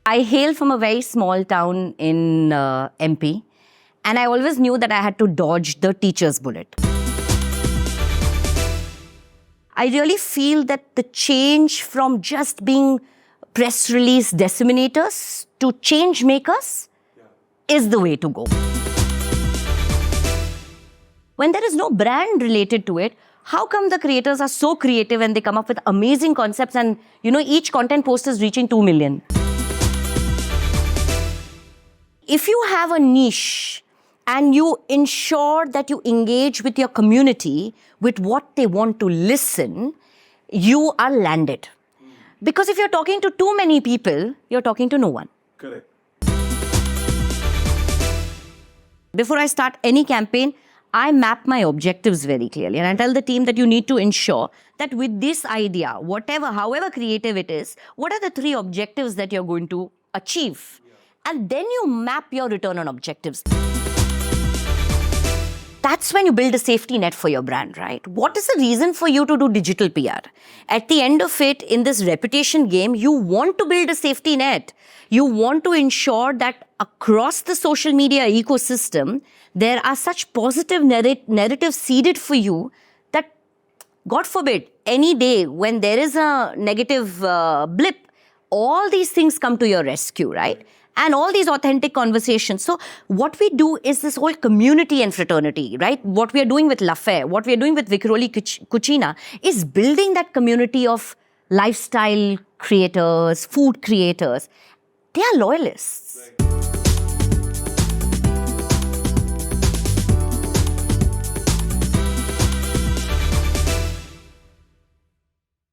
I hail from a very small town in MP, and I always knew that I had to dodge the teacher's bullet. I really feel that the change from just being press release disseminators to change makers is the way to go. When there is no brand related to it, how come the creators are so creative and they come up with amazing concepts and, each content post is reaching 2 million? If you have a niche and you ensure that you engage with your community with what they want to listen, you are landed. Because if you're talking to too many people, you're talking to no one. Correct. Before I start any campaign, I map my objectives very clearly. And I tell the team that you need to ensure that with this idea, however creative it is, what are the 3 objectives that you're going to achieve? And then you map your return on objectives. That's when you build a safety net for your brand, right? What is the reason for you to do digital PR? At the end of it, in this reputation game, you want to build a safety net. You want to ensure that across the social media ecosystem, there are such positive narratives seeded for you that, God forbid, any day when there is a negative blip, all these things come to your rescue, right? And all these authentic conversations. So what we do is this whole community and fraternity, right? What we are doing with Lafay, what we are doing with Vikroli Cucina is building that community of lifestyle creators, food creators. They are loyalists. Right.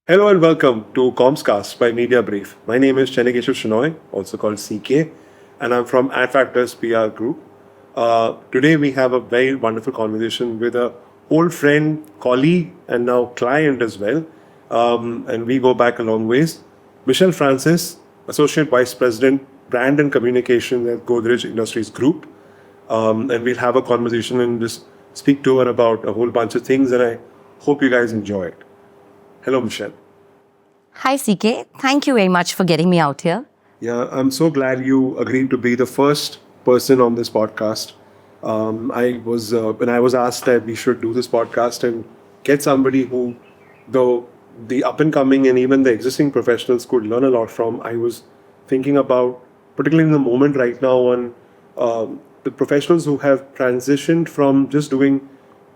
Hello and welcome to CommsCast by Mediabrief. My name is Chennakeshav Shenoy, also called CK, and I'm from Adfactors PR Group. Today we have a very wonderful conversation with a old friend, colleague, and now client as well. And we go back a long ways. Michelle Francis, Associate Vice President, Brand and Communication at Godrej Industries Group. And we'll have a conversation and just speak to her about a whole bunch of things, and I hope you guys enjoy it. Hello, Michelle. Hi, CK. Thank you very much for getting me out here. Yeah, I'm so glad you agreed to be the first person on this podcast. When I was asked that we should do this podcast and get somebody who, though the up and coming and even the existing professionals could learn a lot from, I was thinking about, particularly in the moment right now, on the professionals who have transitioned from just doing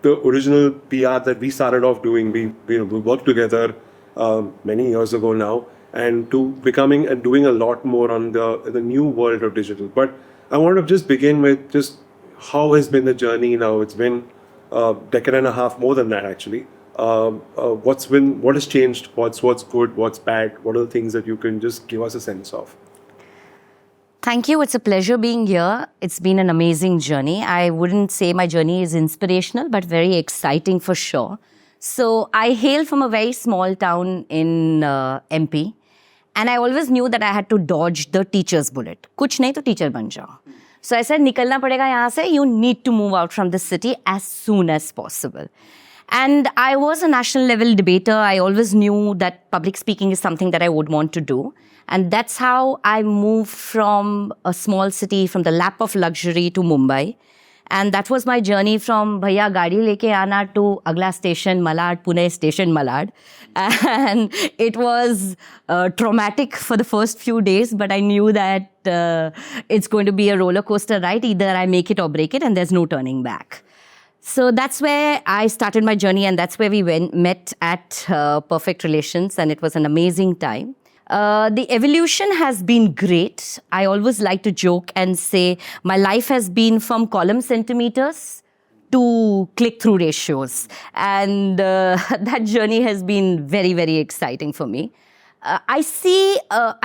the original PR that we started off doing. We worked together many years ago now, and to becoming and doing a lot more on the new world of digital. But I want to just begin with just how has been the journey now. It's been a decade and a half, more than that actually. What has changed? What's good? What's bad? What are the things that you can just give us a sense of? Thank you. It's a pleasure being here. It's been an amazing journey. I wouldn't say my journey is inspirational, but very exciting for sure. So I hail from a very small town in MP, and I always knew that I had to dodge the teacher's bullet. Kuch nahi to teacher ban jao. So I said, nikalna padega yahan se. You need to move out from the city as soon as possible. And I was a national level debater. I always knew that public speaking is something that I would want to do. And that's how I moved from a small city, from the lap of luxury to Mumbai. And that was my journey from Bhaiya Gaadi Leke Aana to Agla Station Malad, Pune Station Malad. And it was traumatic for the first few days, but I knew that it's going to be a roller coaster ride. Either I make it or break it, and there's no turning back. So that's where I started my journey, and that's where we met at Perfect Relations, and it was an amazing time. The evolution has been great. I always like to joke and say my life has been from column centimeters to click-through ratios. And that journey has been very, very exciting for me. I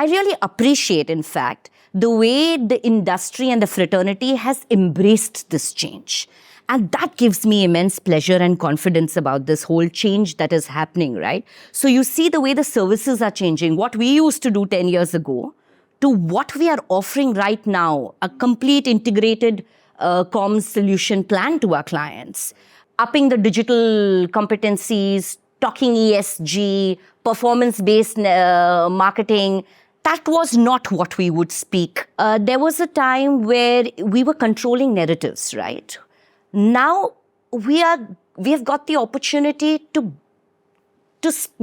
really appreciate, in fact, the way the industry and the fraternity has embraced this change. And that gives me immense pleasure and confidence about this whole change that is happening, right? So you see the way the services are changing, what we used to do 10 years ago to what we are offering right now, a complete integrated comms solution plan to our clients, upping the digital competencies, talking ESG, performance-based marketing, that was not what we would speak. There was a time where we were controlling narratives, right? Now we have got the opportunity to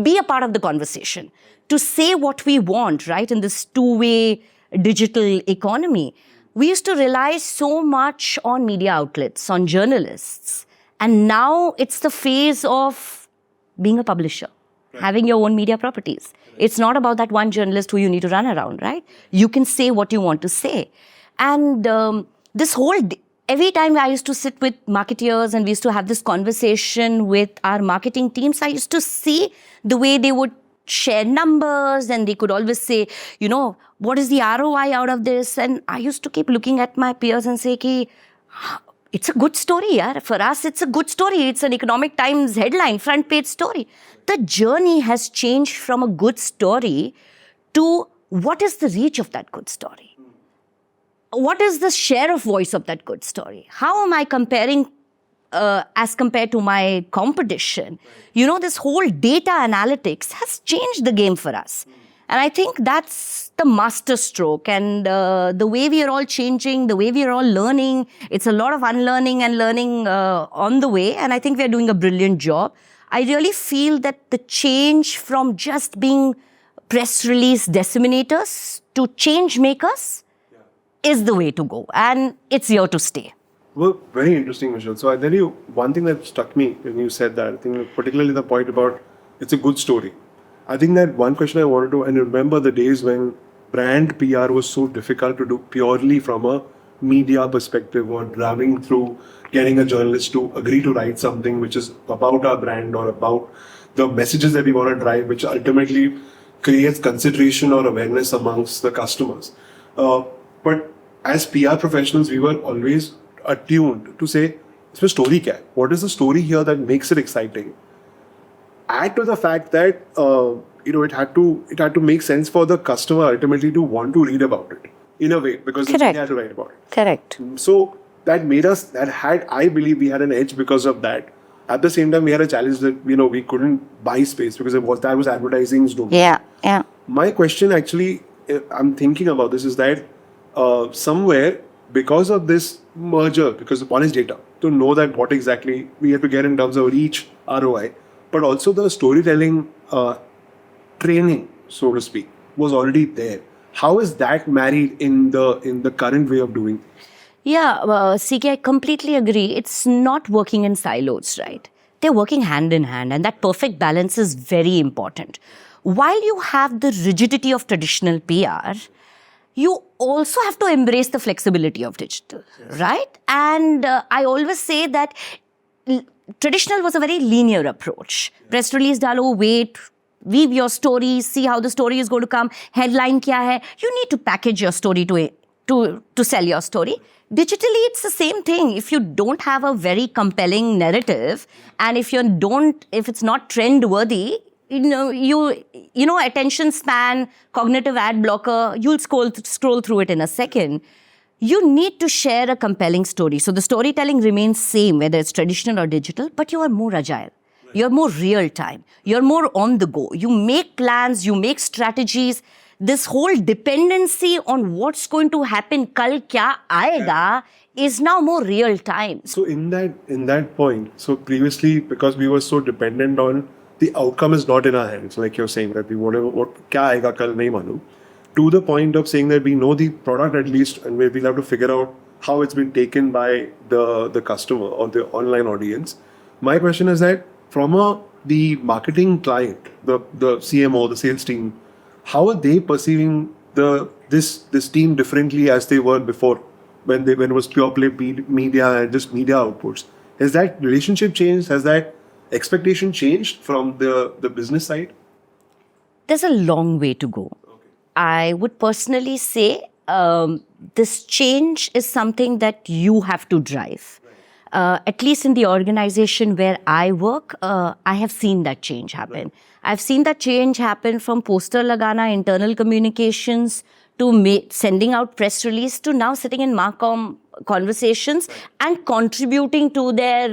be a part of the conversation, to say what we want, right? In this two-way digital economy. We used to rely so much on media outlets, on journalists. And now it's the phase of being a publisher, having your own media properties. It's not about that one journalist who you need to run around, right? You can say what you want to say. And every time I used to sit with marketeers and we used to have this conversation with our marketing teams, I used to see the way they would share numbers and they could always say, what is the ROI out of this? And I used to keep looking at my peers and say, it's a good story, yaar. For us, it's a good story. It's an Economic Times headline, front page story. The journey has changed from a good story to what is the reach of that good story? What is the share of voice of that good story? How am I comparing as compared to my competition? This whole data analytics has changed the game for us. And I think that's the master stroke. And the way we are all changing, the way we are all learning, it's a lot of unlearning and learning on the way. And I think we are doing a brilliant job. I really feel that the change from just being press release disseminators to change makers is the way to go. And it's here to stay. Well, very interesting, Michelle. So I tell you, one thing that struck me when you said that, I think particularly the point about it's a good story. I think that one question I wanted to, and remember the days when brand PR was so difficult to do purely from a media perspective, or driving through getting a journalist to agree to write something which is about our brand or about the messages that we want to drive, which ultimately creates consideration or awareness amongst the customers. But as PR professionals, we were always attuned to say, "Isme story kya hai? What is the story here that makes it exciting?" Add to the fact that it had to make sense for the customer ultimately to want to read about it in a way, because they had to write about it. Correct. So that made us, I believe we had an edge because of that. At the same time, we had a challenge that we couldn't buy space because that was advertising's domain. Yeah. My question actually, I'm thinking about this, is that somewhere because of this merger, because one is data, to know that what exactly we have to get in terms of reach, ROI, but also the storytelling training, so to speak, was already there. How is that married in the current way of doing? Yeah, CK, I completely agree. It's not working in silos, right? They're working hand in hand, and that perfect balance is very important. While you have the rigidity of traditional PR, you also have to embrace the flexibility of digital, right? And I always say that traditional was a very linear approach. Press release dalo, wait, weave your story, see how the story is going to come, headline kya hai. You need to package your story to sell your story. Digitally, it's the same thing. If you don't have a very compelling narrative, and if it's not trend worthy, attention span, cognitive ad blocker, you'll scroll through it in a second. You need to share a compelling story. So the storytelling remains same, whether it's traditional or digital, but you are more agile. You're more real time. You're more on the go. You make plans, you make strategies. This whole dependency on what's going to happen, kal kya aayega, is now more real time. So in that point, so previously, because we were so dependent on the outcome is not in our hands, like you're saying, that we whatever kya aayega kal nahi malum, to the point of saying that we know the product at least, and we'll have to figure out how it's been taken by the customer or the online audience. My question is that from the marketing client, the CMO, the sales team, how are they perceiving this team differently as they were before, when it was pure play media and just media outputs? Has that relationship changed? Has that expectation changed from the business side? There's a long way to go. Okay. I would personally say this change is something that you have to drive. At least in the organization where I work, I have seen that change happen. Right. I've seen that change happen from poster lagana, internal communications, to sending out press release to now sitting in Marcom conversations and contributing to their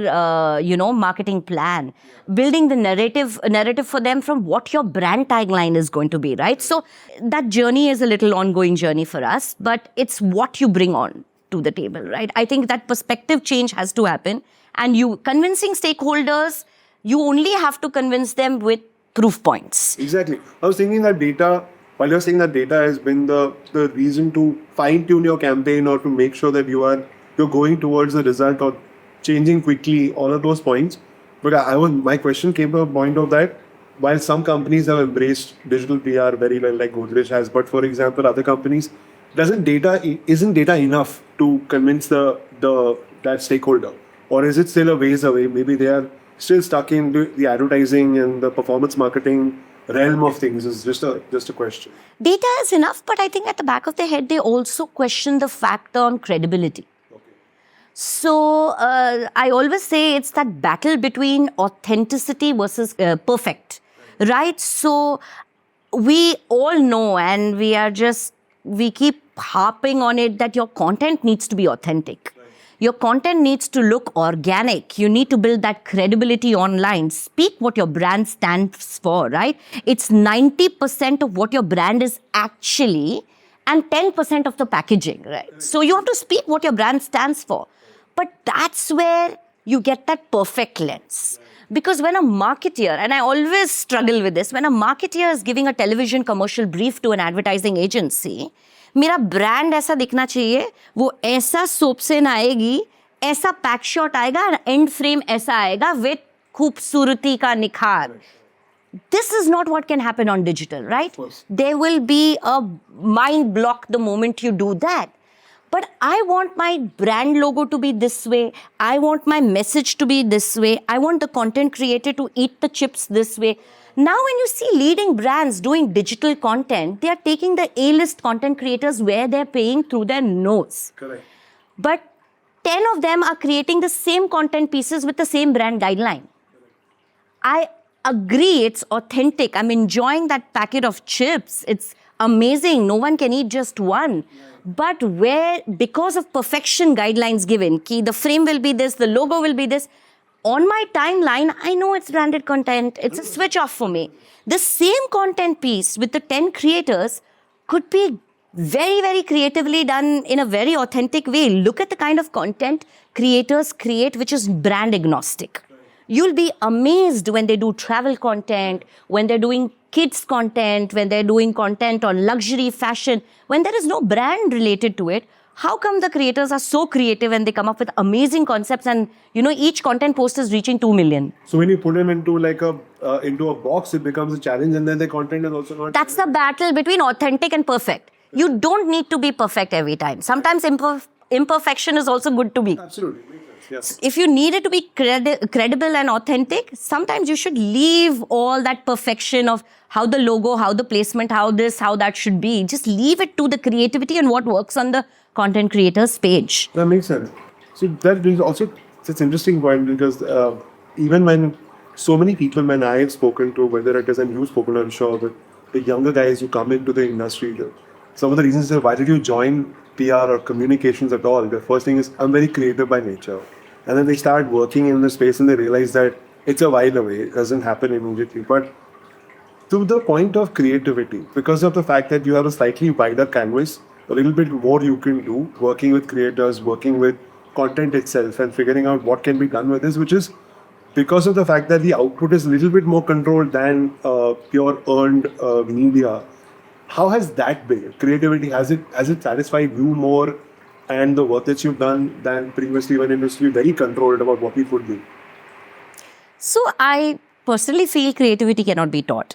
marketing plan, building the narrative for them from what your brand tagline is going to be, right? So that journey is a little ongoing journey for us, but it's what you bring on to the table, right? I think that perspective change has to happen, and you convincing stakeholders, you only have to convince them with proof points. Exactly. I was thinking that data, while you're saying that data has been the reason to fine-tune your campaign or to make sure that you're going towards the result or changing quickly, all of those points. But my question came to a point of that, while some companies have embraced digital PR very well, like Godrej has, but for example, other companies, isn't data enough to convince that stakeholder? Or is it still a ways away? Maybe they are still stuck in the advertising and the performance marketing realm of things. Is just a question. Data is enough, but I think at the back of their head, they also question the factor on credibility. Okay. So I always say it's that battle between authenticity versus perfect, right? So we all know, and we keep harping on it, that your content needs to be authentic. Your content needs to look organic. You need to build that credibility online. Speak what your brand stands for, right? It's 90% of what your brand is actually and 10% of the packaging, right? So you have to speak what your brand stands for. But that's where you get that perfect lens. Because when a marketeer, and I always struggle with this, when a marketeer is giving a television commercial brief to an advertising agency, मेरा brand ऐसा दिखना चाहिए, वो ऐसा soap से ना आएगी, ऐसा पैक शॉट आएगा, एंड फ्रेम ऐसा आएगा विद खूबसूरती का निखार. This is not what can happen on digital, right? There will be a mind block the moment you do that. But I want my brand logo to be this way. I want my message to be this way. I want the content creator to eat the chips this way. Now, when you see leading brands doing digital content, they are taking the A-list content creators where they're paying through their nose. Correct. But 10 of them are creating the same content pieces with the same brand guideline. I agree, it's authentic. I'm enjoying that packet of chips. It's amazing. No one can eat just one. But because of perfection guidelines given, the frame will be this, the logo will be this, on my timeline, I know it's branded content. It's a switch off for me. The same content piece with the 10 creators could be very, very creatively done in a very authentic way. Look at the kind of content creators create, which is brand agnostic. You'll be amazed when they do travel content, when they're doing kids content, when they're doing content on luxury fashion, when there is no brand related to it. How come the creators are so creative and they come up with amazing concepts, and each content post is reaching 2 million? So when you put them into into a box, it becomes a challenge, and then the content is also not. That's the battle between authentic and perfect. You don't need to be perfect every time. Sometimes imperfection is also good to be. Absolutely. Yes. If you need it to be credible and authentic, sometimes you should leave all that perfection of how the logo, how the placement, how this, how that should be. Just leave it to the creativity and what works on the content creator's page. That makes sense. So that is also such an interesting point, because even when so many people, when I have spoken to, whether it is, and you've spoken, I'm sure, but the younger guys who come into the industry, some of the reasons are, why did you join PR or communications at all? The first thing is, I'm very creative by nature. And then they start working in the space and they realize that it's a while away. It doesn't happen immediately. But to the point of creativity, because of the fact that you have a slightly wider canvas, a little bit more you can do, working with creators, working with content itself, and figuring out what can be done with this, which is because of the fact that the output is a little bit more controlled than pure earned media. How has that been? Creativity, has it satisfied you more and the work that you've done than previously, when it used to be very controlled about what we could do? So I personally feel creativity cannot be taught.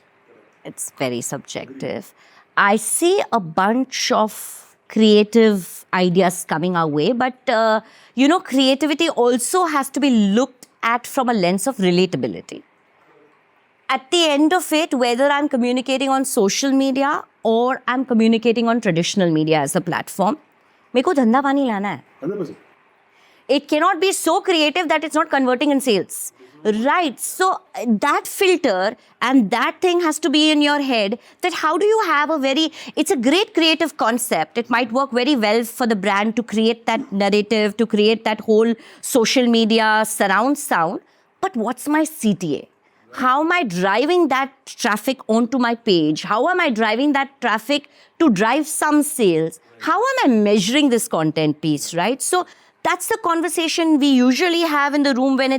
It's very subjective. I see a bunch of creative ideas coming our way, but creativity also has to be looked at from a lens of relatability. At the end of it, whether I'm communicating on social media or I'm communicating on traditional media as a platform, मेरे को धंधा पानी लाना है. 100%. It cannot be so creative that it's not converting in sales. Right. So that filter and that thing has to be in your head, that how do you have it's a great creative concept. It might work very well for the brand to create that narrative, to create that whole social media surround sound. But what's my CTA? How am I driving that traffic onto my page? How am I driving that traffic to drive some sales? How am I measuring this content piece, right? So that's the conversation we usually have in the room when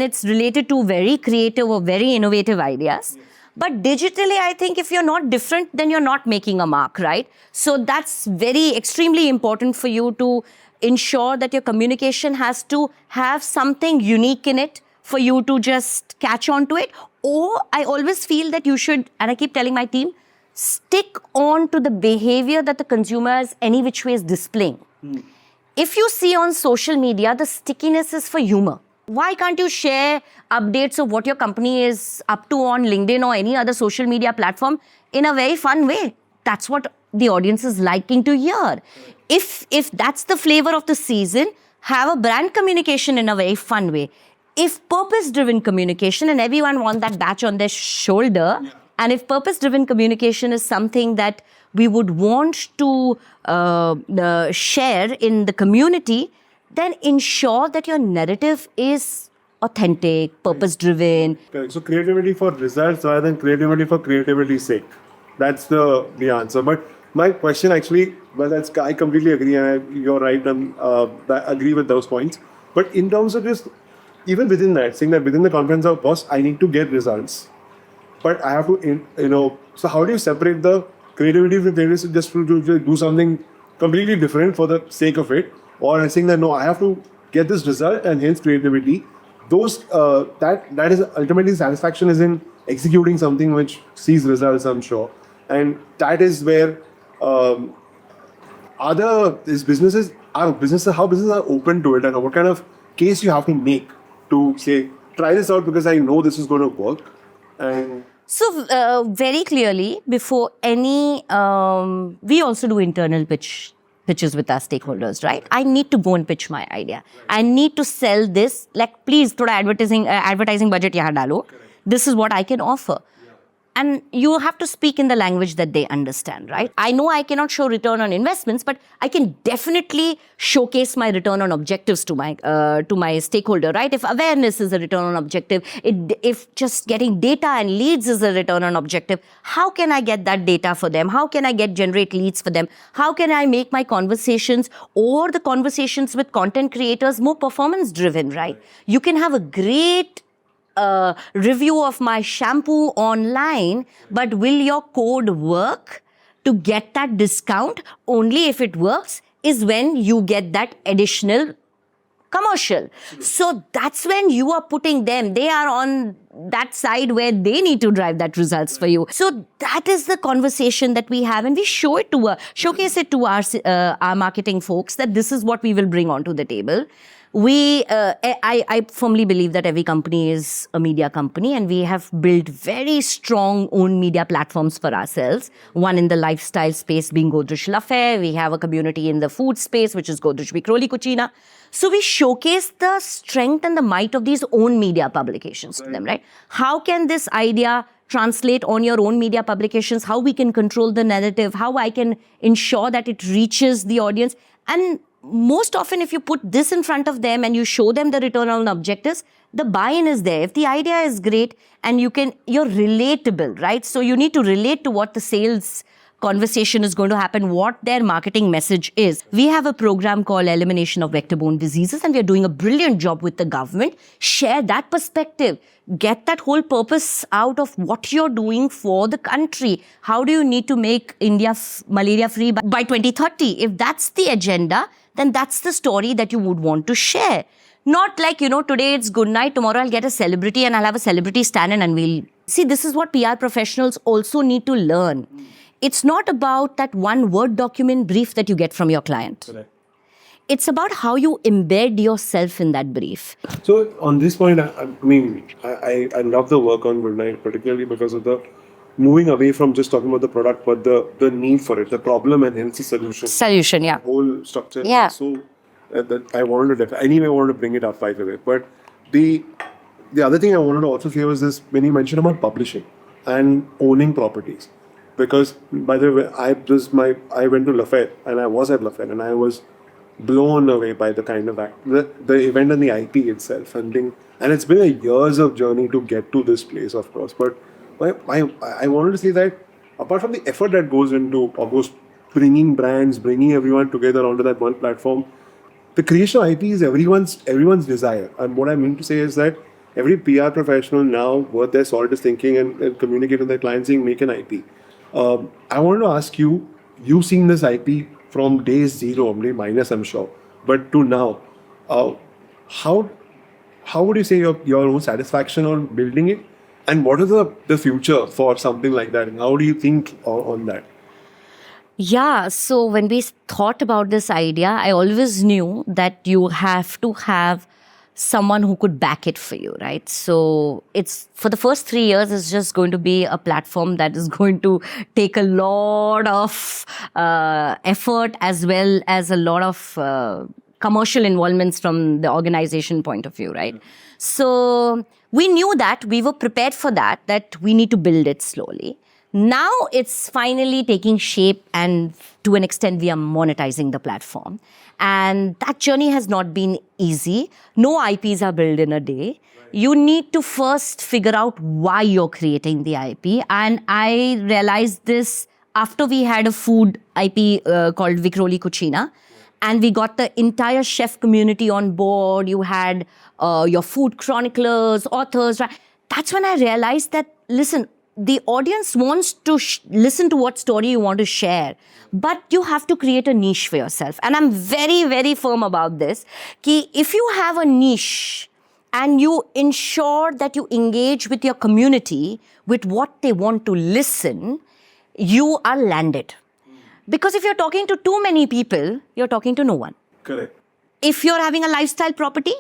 it's related to very creative or very innovative ideas. But digitally, I think if you're not different, then you're not making a mark, right? So that's very extremely important for you to ensure that your communication has to have something unique in it for you to just catch on to it. Or I always feel that you should, and I keep telling my team, stick on to the behavior that the consumer is any which way is displaying. If you see on social media, the stickiness is for humor. Why can't you share updates of what your company is up to on LinkedIn or any other social media platform in a very fun way? That's what the audience is liking to hear. If that's the flavor of the season, have a brand communication in a very fun way. If purpose-driven communication, and everyone wants that badge on their shoulder, and if purpose-driven communication is something that we would want to share in the community, then ensure that your narrative is authentic, purpose-driven. Correct. So creativity for results rather than creativity for creativity's sake. That's the answer. But my question actually, I completely agree, and you're right, and I agree with those points. But in terms of just, even within that, saying that within the confidence of boss, I need to get results. But I have to, so how do you separate the creativity from creativity just to do something completely different for the sake of it? Or saying that, no, I have to get this result and hence creativity. That is ultimately satisfaction is in executing something which sees results, I'm sure. And that is where how businesses are open to it, and what kind of case you have to make to say, try this out because I know this is going to work. And so very clearly, before any, we also do internal pitches with our stakeholders, right? I need to go and pitch my idea. I need to sell this. Like, please, thoda advertising budget yahan dalo. This is what I can offer. And you have to speak in the language that they understand, right? I know I cannot show return on investments, but I can definitely showcase my return on objectives to my stakeholder, right? If awareness is a return on objective, if just getting data and leads is a return on objective, how can I get that data for them? How can I generate leads for them? How can I make my conversations or the conversations with content creators more performance driven, right? You can have a great review of my shampoo online, but will your code work to get that discount? Only if it works is when you get that additional commercial. So that's when you are putting them, they are on that side where they need to drive that results for you. So that is the conversation that we have, and we showcase it to our marketing folks that this is what we will bring onto the table. I firmly believe that every company is a media company, and we have built very strong own media platforms for ourselves. One in the lifestyle space being Godrej Lafay. We have a community in the food space, which is Godrej Vikroli Cucina. So we showcase the strength and the might of these own media publications to them, right? How can this idea translate on your own media publications? How we can control the narrative? How I can ensure that it reaches the audience? And most often, if you put this in front of them and you show them the return on objectives, the buy-in is there. If the idea is great and you're relatable, right? So you need to relate to what the sales conversation is going to happen, what their marketing message is. We have a program called Elimination of Vector-Borne Diseases, and we are doing a brilliant job with the government. Share that perspective. Get that whole purpose out of what you're doing for the country. How do you need to make India malaria-free by 2030? If that's the agenda, then that's the story that you would want to share. Not like, today it's good night, tomorrow I'll get a celebrity and I'll have a celebrity stand and unveil. See, this is what PR professionals also need to learn. It's not about that one Word document brief that you get from your client. Correct. It's about how you embed yourself in that brief. So on this point, I love the work on Good Night, particularly because of the moving away from just talking about the product, but the need for it, the problem and hence the solution. Solution, yeah. The whole structure. Yeah. So that I wanted to bring it up, by the way. But the the other thing I wanted to also say was this, when you mentioned about publishing and owning properties. Because, by the way, I went to Lafayette, and I was at Lafayette, and I was blown away by the kind of the event and the IP itself, and it's been a years of journey to get to this place, of course. But I wanted to say that apart from the effort that goes into almost bringing brands, bringing everyone together onto that one platform, the creation of IP is everyone's desire. And what I mean to say is that every PR professional now, worth their salt, is thinking and communicate with their clients saying, make an IP. I wanted to ask you, you've seen this IP from day zero, maybe minus, I'm sure, but to now, how would you say your own satisfaction on building it, and what is the future for something like that, and how do you think on that? Yeah, so when we thought about this idea, I always knew that you have to have someone who could back it for you, right? So it's for the first 3 years, it's just going to be a platform that is going to take a lot of effort as well as a lot of commercial involvements from the organization point of view, right? So we knew that, we were prepared for that we need to build it slowly. Now it's finally taking shape, and to an extent we are monetizing the platform. And that journey has not been easy. No IPs are built in a day. You need to first figure out why you're creating the IP. And I realized this after we had a food IP called Vikroli Cucina. And we got the entire chef community on board. You had your food chroniclers, authors. Right? That's when I realized that, listen, the audience wants to listen to what story you want to share, but you have to create a niche for yourself. And I'm very, very firm about this. Ki if you have a niche and you ensure that you engage with your community with what they want to listen, you are landed. Because if you're talking to too many people, you're talking to no one. Correct. If you're having a lifestyle property,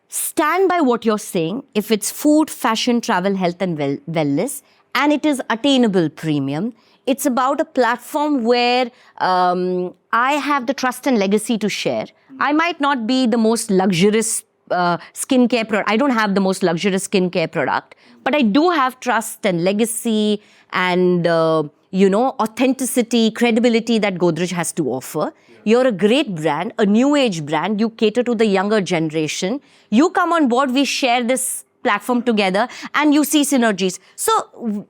stand by what you're saying. If it's food, fashion, travel, health and wellness, and it is attainable premium, it's about a platform where I have the trust and legacy to share. I might not be the most luxurious skincare product. I don't have the most luxurious skincare product, but I do have trust and legacy and authenticity, credibility that Godrej has to offer. You're a great brand, a new age brand. You cater to the younger generation. You come on board, we share this platform together, and you see synergies. So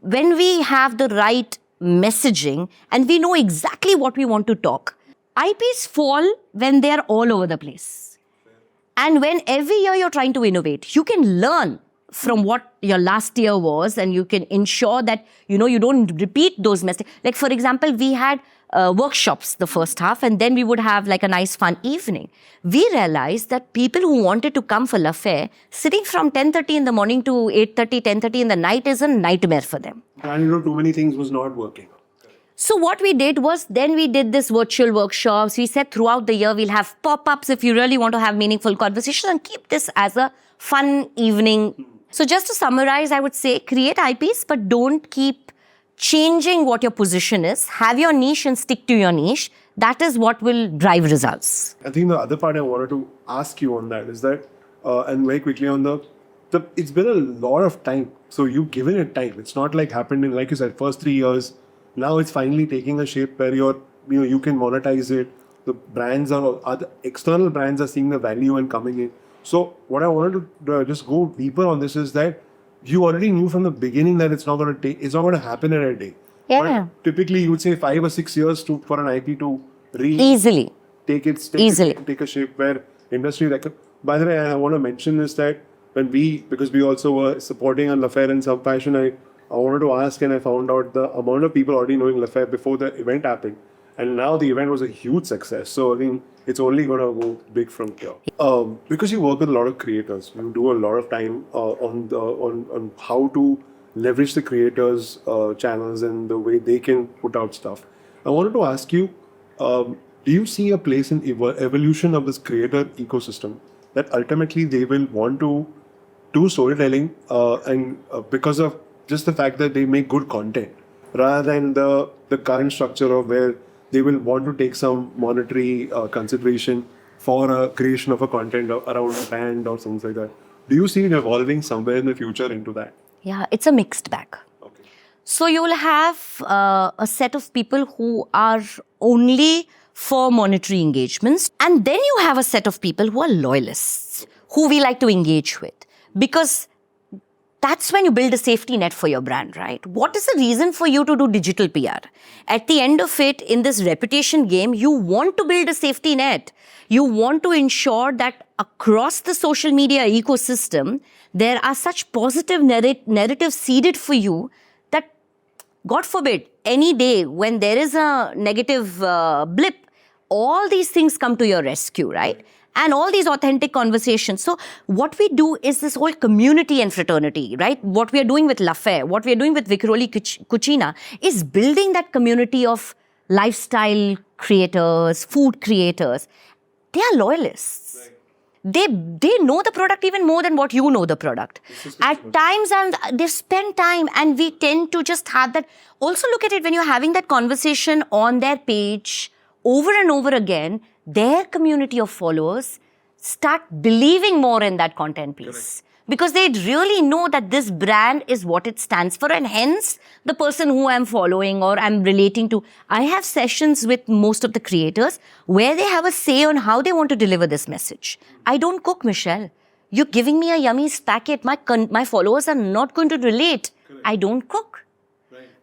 when we have the right messaging and we know exactly what we want to talk, IPs fall when they're all over the place. And when every year you're trying to innovate, you can learn from what your last year was, and you can ensure that, you don't repeat those mistakes. Like, for example, we had workshops the first half, and then we would have like a nice fun evening. We realized that people who wanted to come for L'Affaire, sitting from 10:30 in the morning to 8:30, 10:30 in the night is a nightmare for them. And too many things was not working. So what we did was, then we did this virtual workshops. We said throughout the year, we'll have pop-ups if you really want to have meaningful conversations, and keep this as a fun evening. So just to summarize, I would say create IPs, but don't keep changing what your position is. Have your niche and stick to your niche. That is what will drive results. I think the other part I wanted to ask you on that is that, and very quickly on it's been a lot of time. So you've given it time. It's not like happened in, like you said, first 3 years. Now it's finally taking a shape where you can monetize it. The brands other external brands are seeing the value and coming in. So what I wanted to just go deeper on this is that you already knew from the beginning that it's not going to happen in a day. Yeah. But typically, you would say 5 or 6 years for an IP to easily take a shape where industry record. By the way, I want to mention is that because we also were supporting on L'Affaire in some fashion, I wanted to ask, and I found out the amount of people already knowing L'Affaire before the event happened. And now the event was a huge success. So I think it's only going to go big from here. Because you work with a lot of creators, you do a lot of time on how to leverage the creators' channels and the way they can put out stuff. I wanted to ask you, do you see a place in evolution of this creator ecosystem that ultimately they will want to do storytelling and because of just the fact that they make good content rather than the current structure of where they will want to take some monetary consideration for a creation of a content around a band or something like that. Do you see it evolving somewhere in the future into that? Yeah, it's a mixed bag. Okay. So you'll have a set of people who are only for monetary engagements. And then you have a set of people who are loyalists, who we like to engage with. Because that's when you build a safety net for your brand, right? What is the reason for you to do digital PR? At the end of it, in this reputation game, you want to build a safety net. You want to ensure that across the social media ecosystem, there are such positive narratives seeded for you that, God forbid, any day when there is a negative blip, all these things come to your rescue, right? And all these authentic conversations. So what we do is this whole community and fraternity, right? What we are doing with Lafay, what we are doing with Vikroli Cucina is building that community of lifestyle creators, food creators. They are loyalists. Right. They know the product even more than what you know the product. At times, and they spend time, and we tend to just have that. Also look at it when you're having that conversation on their page over and over again, their community of followers start believing more in that content piece. Correct. Because they really know that this brand is what it stands for, and hence the person who I'm following or I'm relating to. I have sessions with most of the creators where they have a say on how they want to deliver this message. I don't cook, Michelle. You're giving me a yummy packet. My followers are not going to relate. Correct. I don't cook.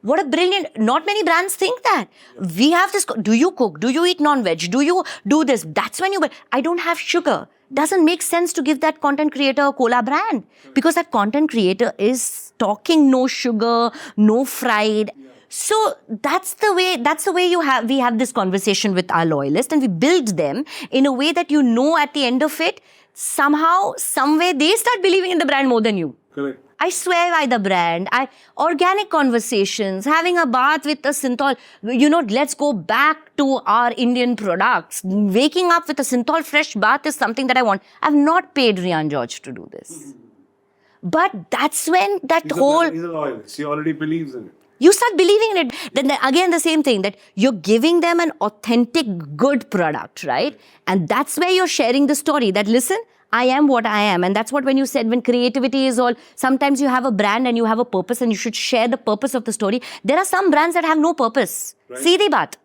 What a brilliant, not many brands think that. Yeah. We have this, do you cook? Do you eat non-veg? Do you do this? That's when I don't have sugar. Doesn't make sense to give that content creator a cola brand because that content creator is talking no sugar, no fried. Yeah. So that's the way we have this conversation with our loyalists, and we build them in a way that at the end of it, somehow, somewhere they start believing in the brand more than you. Correct. I swear by the brand. Organic conversations, having a bath with a synthol. Let's go back to our Indian products. Waking up with a synthol fresh bath is something that I want. I've not paid Rian George to do this. But that's when he's a loyalist. He already believes in it. You start believing in it. Then again, the same thing, that you're giving them an authentic, good product, right? And that's where you're sharing the story that, listen, I am what I am. And that's what when you said, when creativity is all, sometimes you have a brand and you have a purpose and you should share the purpose of the story. There are some brands that have no purpose. Right. Seedhi baat.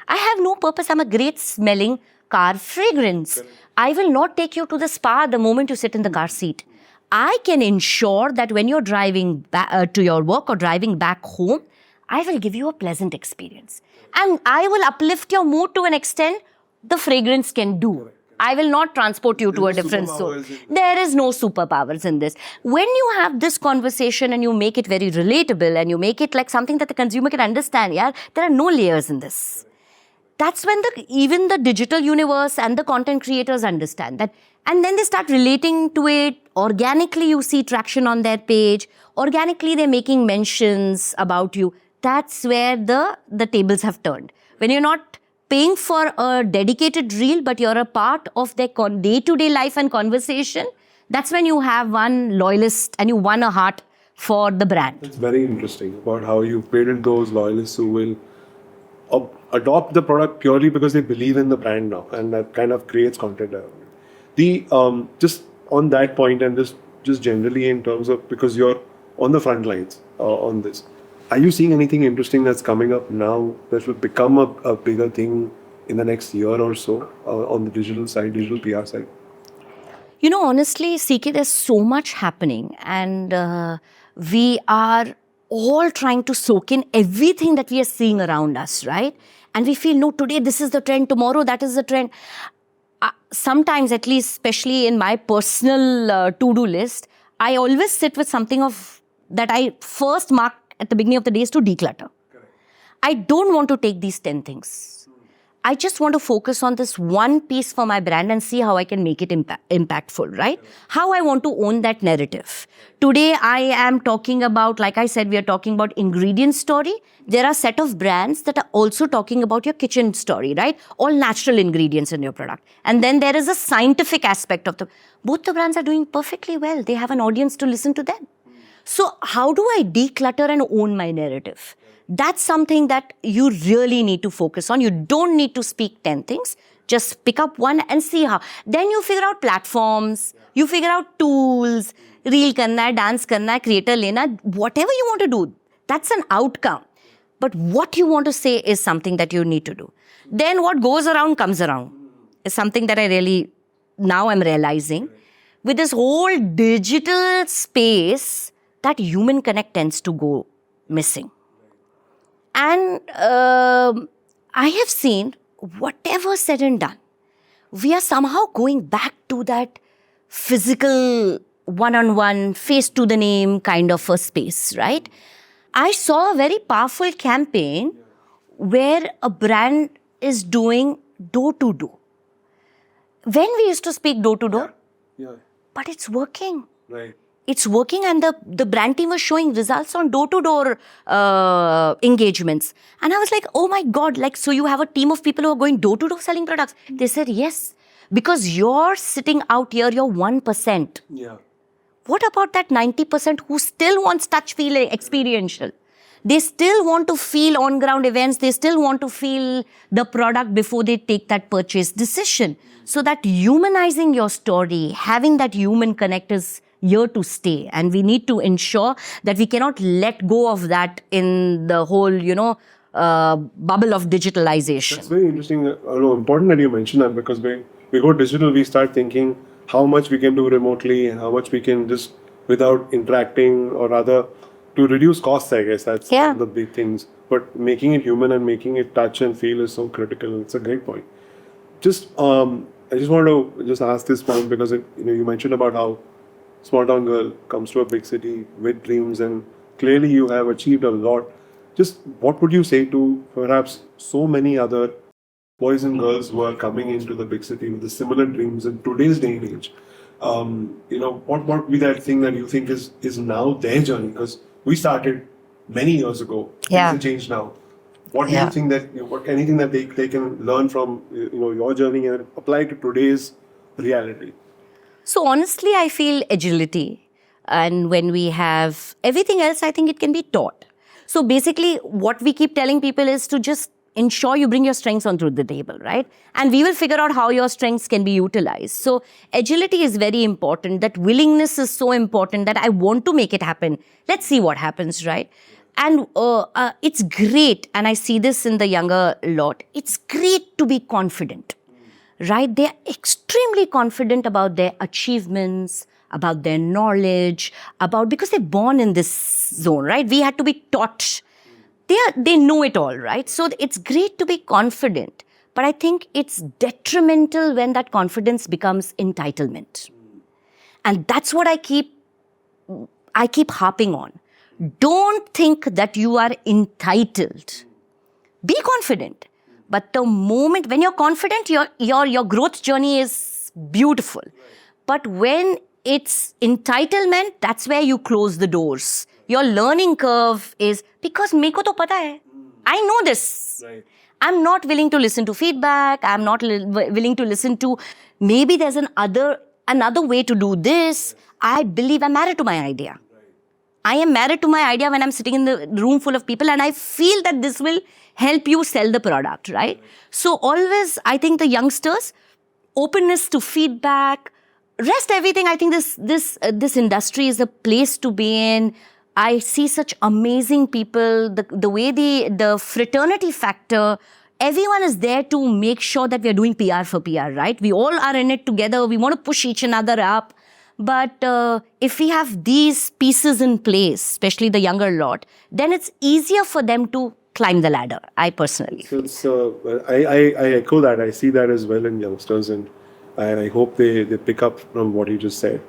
I have no purpose. I'm a great smelling car fragrance. Correct. I will not take you to the spa the moment you sit in the car seat. I can ensure that when you're driving back to your work or driving back home, I will give you a pleasant experience. And I will uplift your mood to an extent the fragrance can do. Correct. I will not transport you to a different zone. There is no superpowers in this. When you have this conversation and you make it very relatable and you make it like something that the consumer can understand, there are no layers in this. That's when even the digital universe and the content creators understand that. And then they start relating to it. Organically, you see traction on their page. Organically, they're making mentions about you. That's where the tables have turned. When you're not paying for a dedicated reel, but you're a part of their day-to-day life and conversation, that's when you have one loyalist and you won a heart for the brand. It's very interesting about how you've created those loyalists who will adopt the product purely because they believe in the brand now, and that kind of creates content. Just on that point, and just generally in terms of, because you're on the front lines on this, are you seeing anything interesting that's coming up now that will become a bigger thing in the next year or so on the digital side, digital PR side? Honestly, CK, there's so much happening, and we are all trying to soak in everything that we are seeing around us, right? And we feel, no, today this is the trend, tomorrow that is the trend. Sometimes, at least, especially in my personal to-do list, I always sit with something that I first mark at the beginning of the day is to declutter. Correct. I don't want to take these 10 things. I just want to focus on this one piece for my brand and see how I can make it impactful, right? Correct. How I want to own that narrative. Today, I am talking about, like I said, we are talking about ingredient story. There are a set of brands that are also talking about your kitchen story, right? All natural ingredients in your product. And then there is a scientific aspect of both the brands are doing perfectly well. They have an audience to listen to them. So how do I declutter and own my narrative? That's something that you really need to focus on. You don't need to speak 10 things. Just pick up one and see how. Then you figure out platforms, you figure out tools, reel karna hai, dance karna hai, creator lena, whatever you want to do. That's an outcome. But what you want to say is something that you need to do. Then what goes around comes around. Is something that I really, now I'm realizing. With this whole digital space, that human connect tends to go missing. And I have seen, whatever said and done, we are somehow going back to that physical, one-on-one, face to the name kind of a space, right? I saw a very powerful campaign where a brand is doing door-to-door. When we used to speak door-to-door, but it's working. Right. It's working, and the brand team was showing results on door-to-door engagements. And I was like, oh my God, like, so you have a team of people who are going door-to-door selling products? They said, yes, because you're sitting out here, you're 1%. Yeah. What about that 90% who still wants touch feel experiential? They still want to feel on-ground events. They still want to feel the product before they take that purchase decision. So that humanizing your story, having that human connect is here to stay. And we need to ensure that we cannot let go of that in the whole, bubble of digitalization. It's very interesting. Important that you mention that, because when we go digital, we start thinking how much we can do remotely and how much we can just without interacting, or rather to reduce costs, I guess. That's one of the big things. But making it human and making it touch and feel is so critical. It's a great point. I just want to just ask this point, because you mentioned about how small town girl comes to a big city with dreams, and clearly you have achieved a lot. Just what would you say to perhaps so many other boys and girls who are coming into the big city with the similar dreams in today's day and age? What would be that thing that you think is now their journey? Because we started many years ago. Things have changed now. What do you think that anything that they can learn from your journey and apply to today's reality? So honestly, I feel agility, and when we have everything else, I think it can be taught. So basically, what we keep telling people is to just ensure you bring your strengths onto the table, right? And we will figure out how your strengths can be utilized. So agility is very important. That willingness is so important, that I want to make it happen. Let's see what happens, right? And it's great, and I see this in the younger lot, it's great to be confident, right? They're extremely confident about their achievements, about their knowledge, because they're born in this zone, right? We had to be taught. They know it all, right? So it's great to be confident, but I think it's detrimental when that confidence becomes entitlement. And that's what I keep harping on. Don't think that you are entitled. Be confident. But the moment when you're confident, your growth journey is beautiful. But when it's entitlement, that's where you close the doors. Your learning curve is, because meko to pata hai. I know this. Right. I'm not willing to listen to feedback. I'm not willing to listen to, maybe there's another way to do this. I believe I'm married to my idea. I am married to my idea when I'm sitting in the room full of people, and I feel that this will help you sell the product, right? So always, I think the youngsters, openness to feedback, rest everything. I think this industry is a place to be in. I see such amazing people, the way the fraternity factor, everyone is there to make sure that we are doing PR for PR, right? We all are in it together. We want to push each another up. But if we have these pieces in place, especially the younger lot, then it's easier for them to climb the ladder, I personally feel. I echo that. I see that as well in youngsters, and I hope they pick up from what you just said.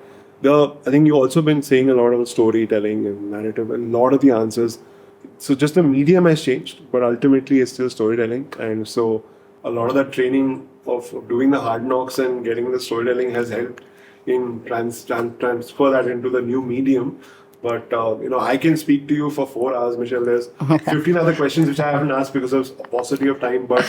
I think you've also been saying a lot of storytelling and narrative, and a lot of the answers. So just the medium has changed, but ultimately it's still storytelling. And so a lot of that training of doing the hard knocks and getting the storytelling has helped in transfer that into the new medium. But I can speak to you for 4 hours, Michelle. There's 15 other questions which I haven't asked because of paucity of time. But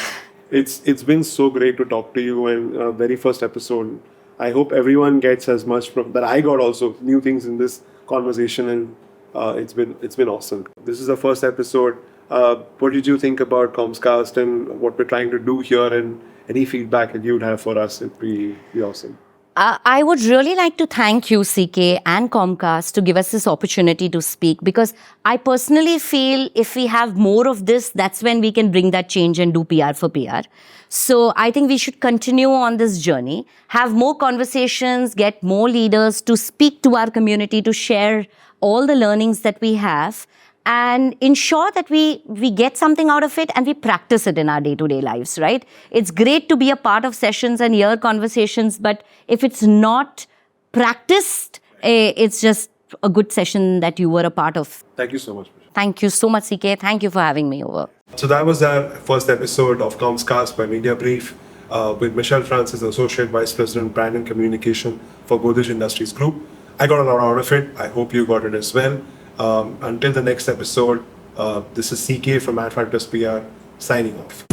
it's been so great to talk to you, and very first episode. I hope everyone gets as much from that I got also new things in this conversation, and it's been awesome. This is the first episode. What did you think about CommsCast and what we're trying to do here, and any feedback that you'd have for us, it'd be awesome. I would really like to thank you, CK and CommsCast, to give us this opportunity to speak, because I personally feel if we have more of this, that's when we can bring that change and do PR for PR. So I think we should continue on this journey, have more conversations, get more leaders to speak to our community, to share all the learnings that we have, and ensure that we get something out of it and we practice it in our day-to-day lives, right? It's great to be a part of sessions and hear conversations, but if it's not practiced, it's just a good session that you were a part of. Thank you so much. Thank you so much, CK. Thank you for having me over. So that was our first episode of CommsCast by Mediabrief with Michelle Francis, Associate Vice President, Brand and Communication for Godrej Industries Group. I got a lot out of it. I hope you got it as well. Until the next episode, this is CK from Adfactors PR signing off.